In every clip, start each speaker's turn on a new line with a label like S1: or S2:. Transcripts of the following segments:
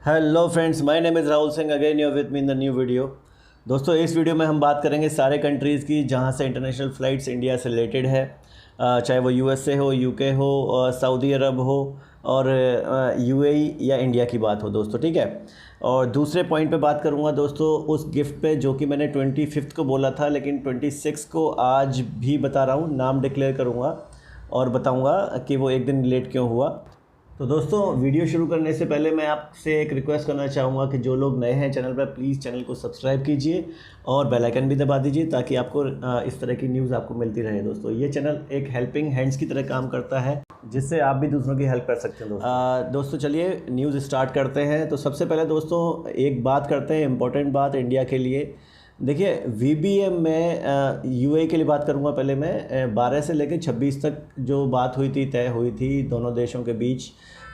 S1: Hello friends, my name is Rahul Singh. Again you with me in the new video. दोस्तों, इस video में हम बात करेंगे सारे कंट्रीज़ की जहां से इंटरनेशनल फ़्लाइट्स इंडिया से रिलेटेड है। चाहे वो यूएसए हो, यूके हो, सऊदी अरब हो और यूएई या इंडिया की बात हो दोस्तों, ठीक है। और दूसरे पॉइंट पे बात करूंगा दोस्तों उस गिफ्ट पे जो कि मैंने 25 को बोला था, लेकिन 26 को आज भी बता रहा हूँ। नाम डिक्लेयर करूँगा और बताऊँगा कि वो एक दिन लेट क्यों हुआ। तो दोस्तों, वीडियो शुरू करने से पहले मैं आपसे एक रिक्वेस्ट करना चाहूँगा कि जो लोग नए हैं चैनल पर, प्लीज़ चैनल को सब्सक्राइब कीजिए और बेल आइकन भी दबा दीजिए ताकि आपको इस तरह की न्यूज़ आपको मिलती रहे। दोस्तों, ये चैनल एक हेल्पिंग हैंड्स की तरह काम करता है जिससे आप भी दूसरों की हेल्प कर सकते हैं। दोस्तों चलिए न्यूज़ स्टार्ट करते हैं। तो सबसे पहले दोस्तों एक बात करते हैं, इम्पोर्टेंट बात इंडिया के लिए। देखिए, वीबीएम में यूएई के लिए बात करूंगा पहले मैं। 12 से लेकर 26 तक जो बात हुई थी, तय हुई थी दोनों देशों के बीच।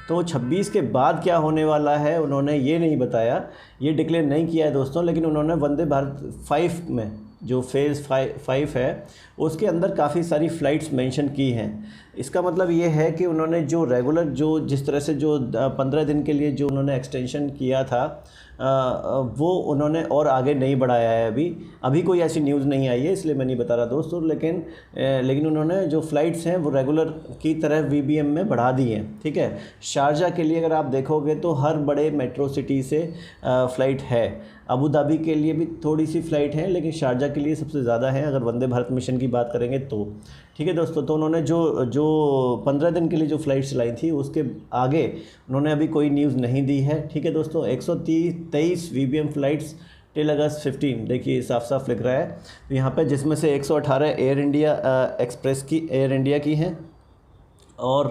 S1: तो 26 के बाद क्या होने वाला है उन्होंने ये नहीं बताया, ये डिक्लेयर नहीं किया है दोस्तों। लेकिन उन्होंने वंदे भारत 5 में जो फेज़ 5 है उसके अंदर काफ़ी सारी फ़्लाइट्स मेंशन की हैं। इसका मतलब ये है कि उन्होंने जो रेगुलर जो जिस तरह से जो 15 दिन के लिए जो उन्होंने एक्सटेंशन किया था वो उन्होंने और आगे नहीं बढ़ाया है। अभी कोई ऐसी न्यूज़ नहीं आई है, इसलिए मैं नहीं बता रहा दोस्तों। लेकिन उन्होंने जो फ़्लाइट्स हैं वो रेगुलर की तरह वीबीएम में बढ़ा दी हैं, ठीक है। शारजा के लिए अगर आप देखोगे तो हर बड़े मेट्रो सिटी से फ़्लाइट है। अबू धाबी के लिए भी थोड़ी सी फ़्लाइट है, लेकिन शारजा के लिए सबसे ज़्यादा है अगर वंदे भारत मिशन की बात करेंगे तो, ठीक है दोस्तों। तो उन्होंने जो 15 दिन के लिए जो फ़्लाइट चलाई थी उसके आगे उन्होंने अभी कोई न्यूज़ नहीं दी है, ठीक है दोस्तों। 123 वीबीएम फ़्लाइट्स टिल अगस्त 15, देखिए साफ साफ लिख रहा है यहाँ पे, जिसमें से 118 एयर इंडिया एक्सप्रेस की, एयर इंडिया की हैं। और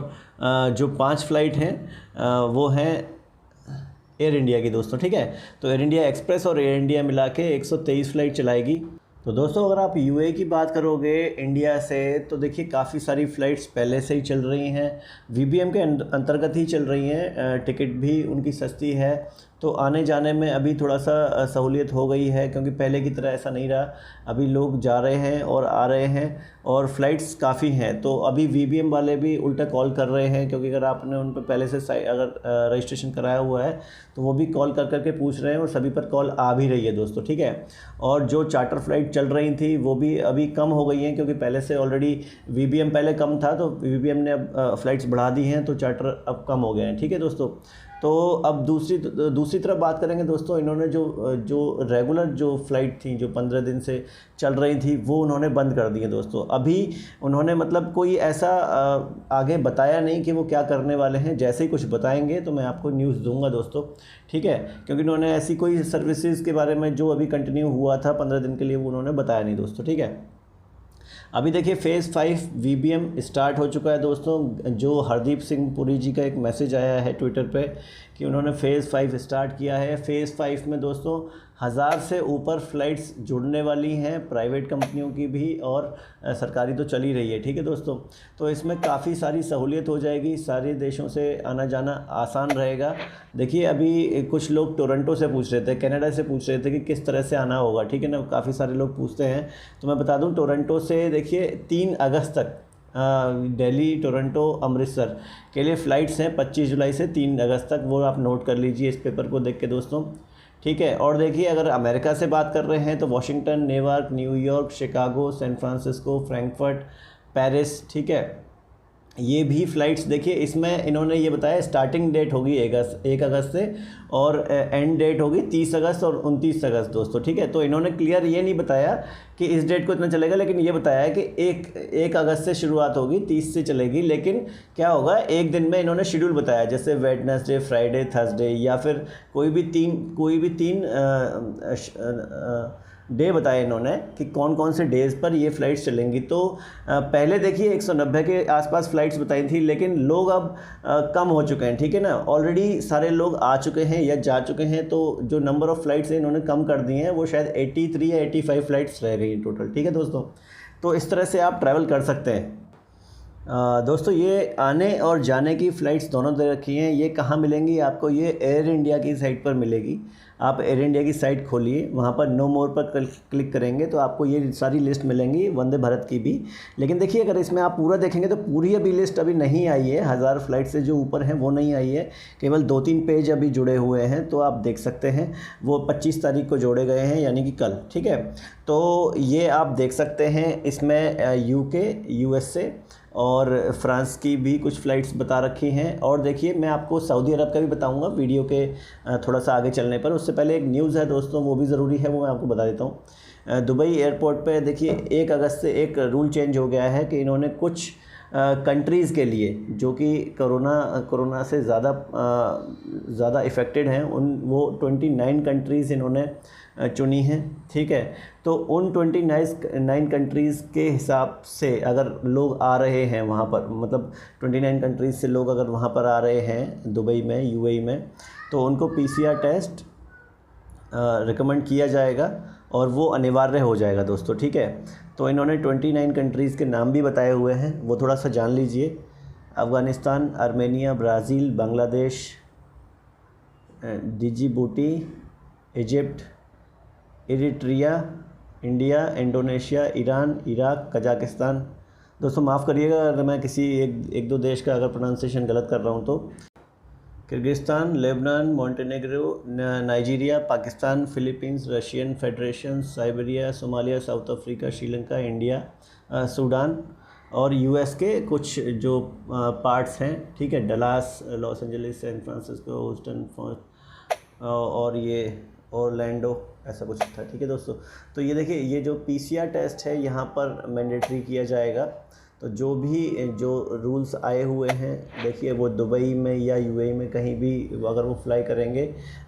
S1: जो 5 फ़्लाइट हैं वो हैं एयर इंडिया की दोस्तों, ठीक है। तो एयर इंडिया एक्सप्रेस और एयर इंडिया मिला के 123 फ़्लाइट चलाएगी। तो दोस्तों, अगर आप यूएई की बात करोगे इंडिया से, तो देखिए काफ़ी सारी फ़्लाइट्स पहले से ही चल रही हैं, वीबीएम के अंतर्गत ही चल रही हैं। टिकट भी उनकी सस्ती है, तो आने जाने में अभी थोड़ा सा सहूलियत हो गई है, क्योंकि पहले की तरह ऐसा नहीं रहा। अभी लोग जा रहे हैं और आ रहे हैं और फ़्लाइट्स काफ़ी हैं। तो अभी वीबीएम वाले भी उल्टा कॉल कर रहे हैं, क्योंकि अगर आपने उन पर पहले से अगर रजिस्ट्रेशन कराया हुआ है तो वो भी कॉल कर करके पूछ रहे हैं और सभी पर कॉल आ भी रही है दोस्तों, ठीक है। और जो चार्टर फ़्लाइट चल रही थी वो भी अभी कम हो गई हैं, क्योंकि पहले से ऑलरेडी वीबीएम पहले कम था, तो वीबीएम ने अब फ़्लाइट्स बढ़ा दी हैं, तो चार्टर अब कम हो गए हैं, ठीक है दोस्तों। तो अब दूसरी तरफ बात करेंगे दोस्तों। इन्होंने जो रेगुलर जो फ़्लाइट थी जो 15 दिन से चल रही थी वो उन्होंने बंद कर दी है दोस्तों। अभी उन्होंने मतलब कोई ऐसा आगे बताया नहीं कि वो क्या करने वाले हैं। जैसे ही कुछ बताएंगे तो मैं आपको न्यूज़ दूंगा दोस्तों, ठीक है। क्योंकि उन्होंने ऐसी कोई सर्विसेज के बारे में जो अभी कंटिन्यू हुआ था 15 दिन के लिए वो उन्होंने बताया नहीं दोस्तों, ठीक है। अभी देखिए फेज़ 5 वीबीएम स्टार्ट हो चुका है दोस्तों। जो हरदीप सिंह पुरी जी का एक मैसेज आया है ट्विटर पे कि उन्होंने फ़ेज़ 5 स्टार्ट किया है। फ़ेज़ 5 में दोस्तों 1000 से ऊपर फ़्लाइट्स जुड़ने वाली हैं, प्राइवेट कंपनियों की भी और सरकारी तो चल ही रही है, ठीक है दोस्तों। तो इसमें काफ़ी सारी सहूलियत हो जाएगी, सारे देशों से आना जाना आसान रहेगा। देखिए, अभी कुछ लोग टोरंटो से पूछ रहे थे, कनाडा से पूछ रहे थे कि किस तरह से आना होगा, ठीक है ना। काफ़ी सारे लोग पूछते हैं, तो मैं बता दूं टोरंटो से देखिए 3 अगस्त तक दिल्ली, टोरंटो, अमृतसर के लिए फ़्लाइट्स हैं 25 जुलाई से 3 अगस्त तक। वो आप नोट कर लीजिए इस पेपर को देख के दोस्तों, ठीक है। और देखिए, अगर अमेरिका से बात कर रहे हैं तो Washington, New York, New York, Chicago, San Francisco, Frankfurt, Paris, ठीक है, ये भी फ़्लाइट्स देखिए। इसमें इन्होंने ये बताया स्टार्टिंग डेट होगी 1 अगस्त से और एंड डेट होगी 30 अगस्त और 29 अगस्त दोस्तों, ठीक है। तो इन्होंने क्लियर ये नहीं बताया कि इस डेट को इतना चलेगा, लेकिन ये बताया कि 1 अगस्त से शुरुआत होगी, 30 से चलेगी। लेकिन क्या होगा, एक दिन में इन्होंने शेड्यूल बताया, जैसे वेडनेसडे, फ्राइडे, थर्सडे या फिर कोई भी तीन डे बताए इन्होंने कि कौन कौन से डेज़ पर ये फ़्लाइट्स चलेंगी। तो पहले देखिए 190 के आसपास फ़्लाइट्स बताई थी, लेकिन लोग अब कम हो चुके हैं, ठीक है ना। ऑलरेडी सारे लोग आ चुके हैं या जा चुके हैं, तो जो नंबर ऑफ़ फ़्लाइट्स हैं इन्होंने कम कर दी हैं। वो शायद 83 या 85 फ़्लाइट्स रह गई टोटल, ठीक है दोस्तों। तो इस तरह से आप ट्रैवल कर सकते हैं। दोस्तों, ये आने और जाने की फ़्लाइट्स दोनों दे रखी हैं। ये कहाँ मिलेंगी आपको, ये एयर इंडिया की साइट पर मिलेगी। आप एयर इंडिया की साइट खोलिए, वहाँ पर नो मोर पर क्लिक करेंगे तो आपको ये सारी लिस्ट मिलेंगी वंदे भारत की भी। लेकिन देखिए अगर इसमें आप पूरा देखेंगे तो पूरी अभी लिस्ट अभी नहीं आई है, 1000 फ्लाइट से जो ऊपर हैं वो नहीं आई है, केवल 2-3 पेज अभी जुड़े हुए हैं। तो आप देख सकते हैं वो 25 तारीख को जोड़े गए हैं, यानी कि कल, ठीक है। तो ये आप देख सकते हैं इसमें यूके, यूएसए और फ्रांस की भी कुछ फ़्लाइट्स बता रखी हैं। और देखिए मैं आपको सऊदी अरब का भी बताऊंगा वीडियो के थोड़ा सा आगे चलने पर। उससे पहले एक न्यूज़ है दोस्तों, वो भी ज़रूरी है, वो मैं आपको बता देता हूँ। दुबई एयरपोर्ट पे देखिए 1 अगस्त से एक रूल चेंज हो गया है कि इन्होंने कुछ कंट्रीज़ के लिए जो कि कोरोना से ज़्यादा इफ़ेक्टेड हैं, वो 29 कंट्रीज़ इन्होंने चुनी हैं, ठीक है। तो उन 29 कंट्रीज़ के हिसाब से अगर लोग आ रहे हैं वहाँ पर, मतलब 29 कंट्रीज़ से लोग अगर वहाँ पर आ रहे हैं दुबई में, यूएई में, तो उनको PCR टेस्ट रिकमेंड किया जाएगा और वो अनिवार्य हो जाएगा दोस्तों, ठीक है। तो इन्होंने 29 कंट्रीज़ के नाम भी बताए हुए हैं, वो थोड़ा सा जान लीजिए। Afghanistan, Armenia, Brazil, Bangladesh, Djibouti, Egypt, Eritrea, India, Indonesia, Iran, Iraq, Kazakhstan. दोस्तों माफ़ करिएगा अगर मैं किसी एक दो देश का अगर प्रोनाउंसिएशन गलत कर रहा हूँ तो। Kyrgyzstan, Lebanon, Montenegro, Nigeria, Pakistan, Philippines, Russian Federation, Siberia, Somalia, South Africa, Sri Lanka, India, Sudan और यूएस के कुछ जो पार्ट्स हैं, ठीक है। Dallas, Los Angeles, San Francisco, Houston और ये ओरलैंडो, ऐसा कुछ था, ठीक है दोस्तों। तो ये देखिए ये जो PCR टेस्ट है यहाँ पर मैंडेटरी किया जाएगा। तो जो रूल्स आए हुए हैं, देखिए वो दुबई में या यूएई में कहीं भी अगर वो फ्लाई करेंगे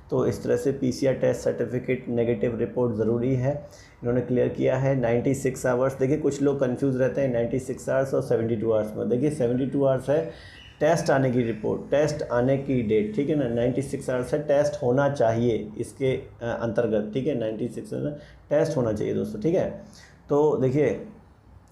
S1: तो इस तरह से PCR test certificate, negative report ज़रूरी है। इन्होंने क्लियर किया है 96 आवर्स। देखिए कुछ लोग कंफ्यूज रहते हैं 96 आवर्स और 72 आवर्स में। देखिए 72 आवर्स है टेस्ट आने की रिपोर्ट, टेस्ट आने की डेट, ठीक है ना। 96 आवर्स है टेस्ट होना चाहिए इसके अंतर्गत, ठीक है। 96 टेस्ट होना चाहिए दोस्तों, ठीक है। तो देखिए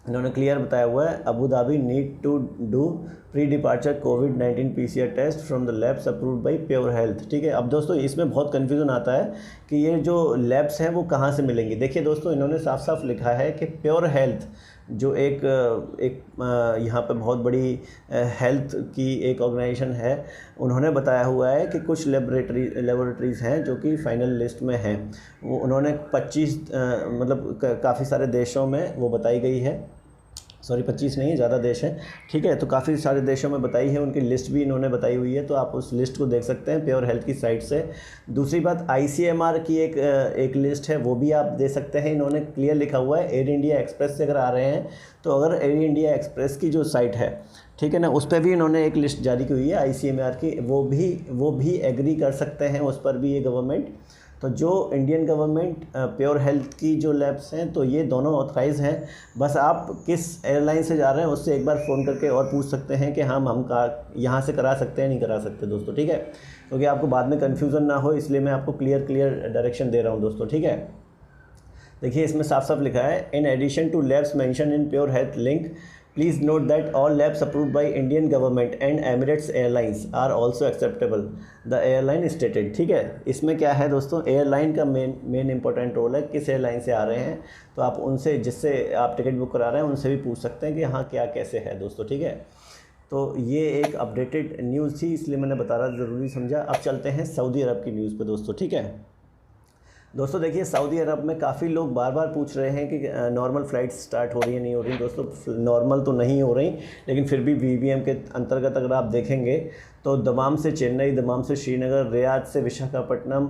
S1: इन्होंने क्लियर बताया हुआ है, Abu Dhabi need to do pre departure कोविड-19 PCR test from the labs approved by Pure Health, ठीक है। अब दोस्तों इसमें बहुत कन्फ्यूज़न आता है कि ये जो लैब्स हैं वो कहाँ से मिलेंगी। देखिए दोस्तों इन्होंने साफ साफ लिखा है कि प्योर हेल्थ जो एक यहाँ पे बहुत बड़ी हेल्थ की एक ऑर्गेनाइजेशन है, उन्होंने बताया हुआ है कि कुछ लेबोरेटरीज़ हैं जो कि फाइनल लिस्ट में हैं। वो उन्होंने 25 मतलब काफ़ी सारे देशों में वो बताई गई है, सॉरी 25 नहीं है, ज़्यादा देश हैं, ठीक है। तो काफ़ी सारे देशों में बताई है, उनकी लिस्ट भी इन्होंने बताई हुई है, तो आप उस लिस्ट को देख सकते हैं प्योर हेल्थ की साइट से। दूसरी बात ICMR की एक लिस्ट है, वो भी आप दे सकते हैं। इन्होंने क्लियर लिखा हुआ है एयर इंडिया एक्सप्रेस से अगर आ रहे हैं तो अगर एयर इंडिया एक्सप्रेस की जो साइट है, ठीक है ना, उस पर भी इन्होंने एक लिस्ट जारी की हुई है ICMR की, वो भी एग्री कर सकते हैं उस पर भी ये गवर्नमेंट। तो जो इंडियन गवर्नमेंट प्योर हेल्थ की जो लैब्स हैं तो ये दोनों ऑथराइज़ हैं। बस आप किस एयरलाइन से जा रहे हैं उससे एक बार फ़ोन करके और पूछ सकते हैं कि हम यहाँ से करा सकते हैं, नहीं करा सकते दोस्तों, ठीक है। क्योंकि आपको बाद में कन्फ्यूज़न ना हो, इसलिए मैं आपको क्लियर डायरेक्शन दे रहा हूँ दोस्तों, ठीक है। देखिए इसमें साफ साफ लिखा है, in addition to labs mention in Pure Health link, please note that all labs approved by Indian government and Emirates airlines are also acceptable, the airline stated, ठीक है। इसमें क्या है दोस्तों, एयरलाइन का मेन इंपॉर्टेंट रोल है, किस airline से आ रहे हैं। तो आप उनसे, जिससे आप टिकट बुक करा रहे हैं, उनसे भी पूछ सकते हैं कि हाँ क्या कैसे है दोस्तों, ठीक है। तो ये एक अपडेटेड न्यूज़ थी, इसलिए मैंने बताना ज़रूरी समझा। अब चलते हैं सऊदी अरब की न्यूज़ पे दोस्तों, ठीक है। दोस्तों देखिए सऊदी अरब में काफ़ी लोग बार बार पूछ रहे हैं कि नॉर्मल फ़्लाइट्स स्टार्ट हो रही है, नहीं हो रही। दोस्तों नॉर्मल तो नहीं हो रही, लेकिन फिर भी VVM के अंतर्गत अगर आप देखेंगे तो दमाम से चेन्नई, दमाम से श्रीनगर, रियाद से विशाखापट्टनम,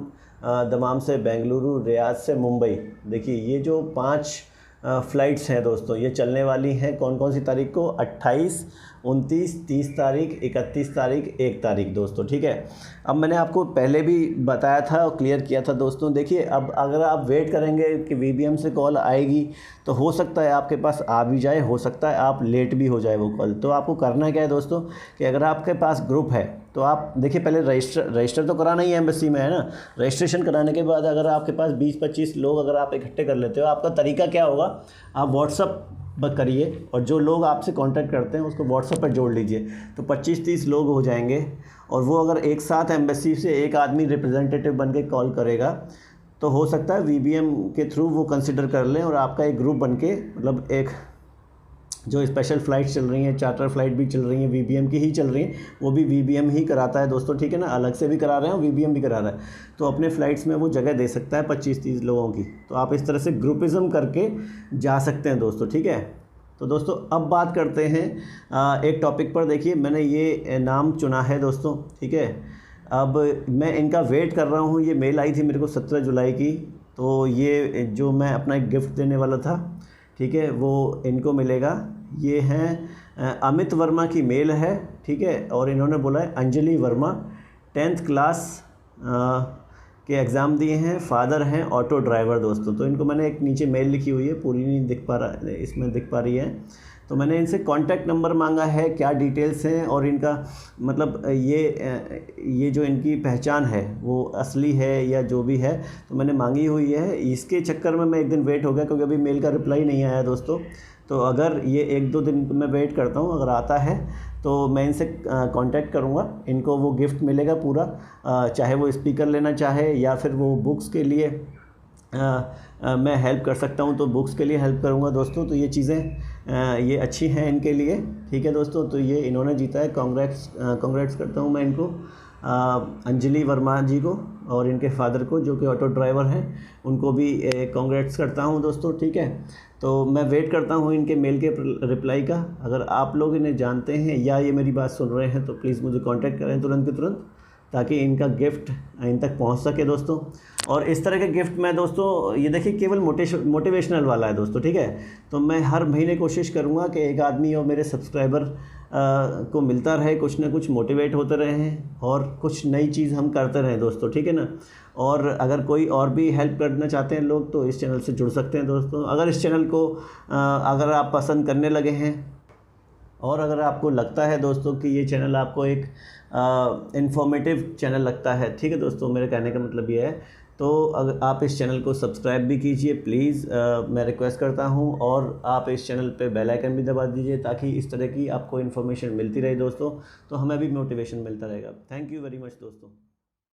S1: दमाम से बेंगलुरु, रियाद से मुंबई, देखिए ये जो 5 फ़्लाइट्स हैं दोस्तों, ये चलने वाली हैं कौन कौन सी तारीख को, 28, 29, 30 तारीख, 31 तारीख, 1 तारीख दोस्तों, ठीक है। अब मैंने आपको पहले भी बताया था और क्लियर किया था दोस्तों। देखिए अब अगर आप वेट करेंगे कि VVM से कॉल आएगी तो हो सकता है आपके पास आ भी जाए, हो सकता है आप लेट भी हो जाए वो कॉल। तो आपको करना क्या है दोस्तों कि अगर आपके पास ग्रुप है तो आप देखिए पहले रजिस्टर तो कराना ही है एम्बेसी में, है ना। रजिस्ट्रेशन कराने के बाद अगर आपके पास 20-25 लोग अगर आप इकट्ठे कर लेते हो, आपका तरीका क्या होगा, आप व्हाट्सअप करिए, और जो लोग आपसे कांटेक्ट करते हैं उसको व्हाट्सएप पर जोड़ लीजिए, तो 25-30 लोग हो जाएंगे। और वो अगर एक साथ एम्बेसी से एक आदमी रिप्रेजेंटेटिव बन के कॉल करेगा तो हो सकता है वीबीएम के थ्रू वो कंसिडर कर लें और आपका एक ग्रुप बन के, मतलब एक जो स्पेशल फ़्लाइट चल रही हैं, चार्टर फ़्लाइट भी चल रही हैं, वीबीएम की ही चल रही हैं, वो भी वीबीएम ही कराता है दोस्तों, ठीक है ना, अलग से भी करा रहे हैं और वीबीएम भी करा रहा है, तो अपने फ़्लाइट्स में वो जगह दे सकता है 25-30 लोगों की। तो आप इस तरह से ग्रुपिज़म करके जा सकते हैं दोस्तों, ठीक है। तो दोस्तों अब बात करते हैं एक टॉपिक पर। देखिए मैंने ये नाम चुना है दोस्तों, ठीक है। अब मैं इनका वेट कर रहा हूँ, ये मेल आई थी मेरे को 17 जुलाई की, तो ये जो मैं अपना एक गिफ्ट देने वाला था, ठीक है, वो इनको मिलेगा। ये हैं अमित वर्मा की मेल है, ठीक है, और इन्होंने बोला है अंजलि वर्मा, 10th क्लास के एग्ज़ाम दिए हैं, फादर हैं ऑटो ड्राइवर दोस्तों। तो इनको मैंने एक नीचे मेल लिखी हुई है, पूरी नहीं दिख पा रहा, इसमें दिख पा रही है। तो मैंने इनसे कांटेक्ट नंबर मांगा है, क्या डिटेल्स हैं और इनका मतलब ये जो इनकी पहचान है वो असली है या जो भी है, तो मैंने मांगी हुई है। इसके चक्कर में मैं एक दिन वेट हो गया क्योंकि अभी मेल का रिप्लाई नहीं आया दोस्तों। तो अगर ये 1-2 दिन मैं वेट करता हूँ, अगर आता है तो मैं इनसे कांटेक्ट करूँगा, इनको वो गिफ्ट मिलेगा पूरा, चाहे वो स्पीकर लेना चाहे या फिर वो बुक्स के लिए मैं हेल्प कर सकता हूँ तो बुक्स के लिए हेल्प करूँगा दोस्तों। तो ये चीज़ें ये अच्छी हैं इनके लिए, ठीक है दोस्तों। तो ये इन्होंने जीता है, कांग्रेट्स करता हूँ मैं इनको, अंजलि वर्मा जी को और इनके फादर को जो कि ऑटो ड्राइवर हैं, उनको भी कांग्रेट्स करता हूँ दोस्तों, ठीक है। तो मैं वेट करता हूँ इनके मेल के रिप्लाई का। अगर आप लोग इन्हें जानते हैं या ये मेरी बात सुन रहे हैं तो प्लीज़ मुझे कांटेक्ट करें तुरंत के तुरंत, ताकि इनका गिफ्ट इन तक पहुंच सके दोस्तों। और इस तरह के गिफ्ट मैं दोस्तों, ये देखिए केवल मोटिवेशनल वाला है दोस्तों, ठीक है। तो मैं हर महीने कोशिश करूंगा कि एक आदमी और मेरे सब्सक्राइबर को मिलता रहे, कुछ ना कुछ मोटिवेट होते रहे और कुछ नई चीज़ हम करते रहें दोस्तों, ठीक है ना। और अगर कोई और भी हेल्प करना चाहते हैं लोग तो इस चैनल से जुड़ सकते हैं दोस्तों। अगर इस चैनल को अगर आप पसंद करने लगे हैं और अगर आपको लगता है दोस्तों कि ये चैनल आपको एक इन्फॉर्मेटिव चैनल लगता है, ठीक है दोस्तों, मेरे कहने का मतलब ये है, तो अगर आप इस चैनल को सब्सक्राइब भी कीजिए प्लीज़, मैं रिक्वेस्ट करता हूँ। और आप इस चैनल पे बेल आइकन भी दबा दीजिए ताकि इस तरह की आपको इन्फॉर्मेशन मिलती रहे दोस्तों, तो हमें भी मोटिवेशन मिलता रहेगा। थैंक यू वेरी मच दोस्तों।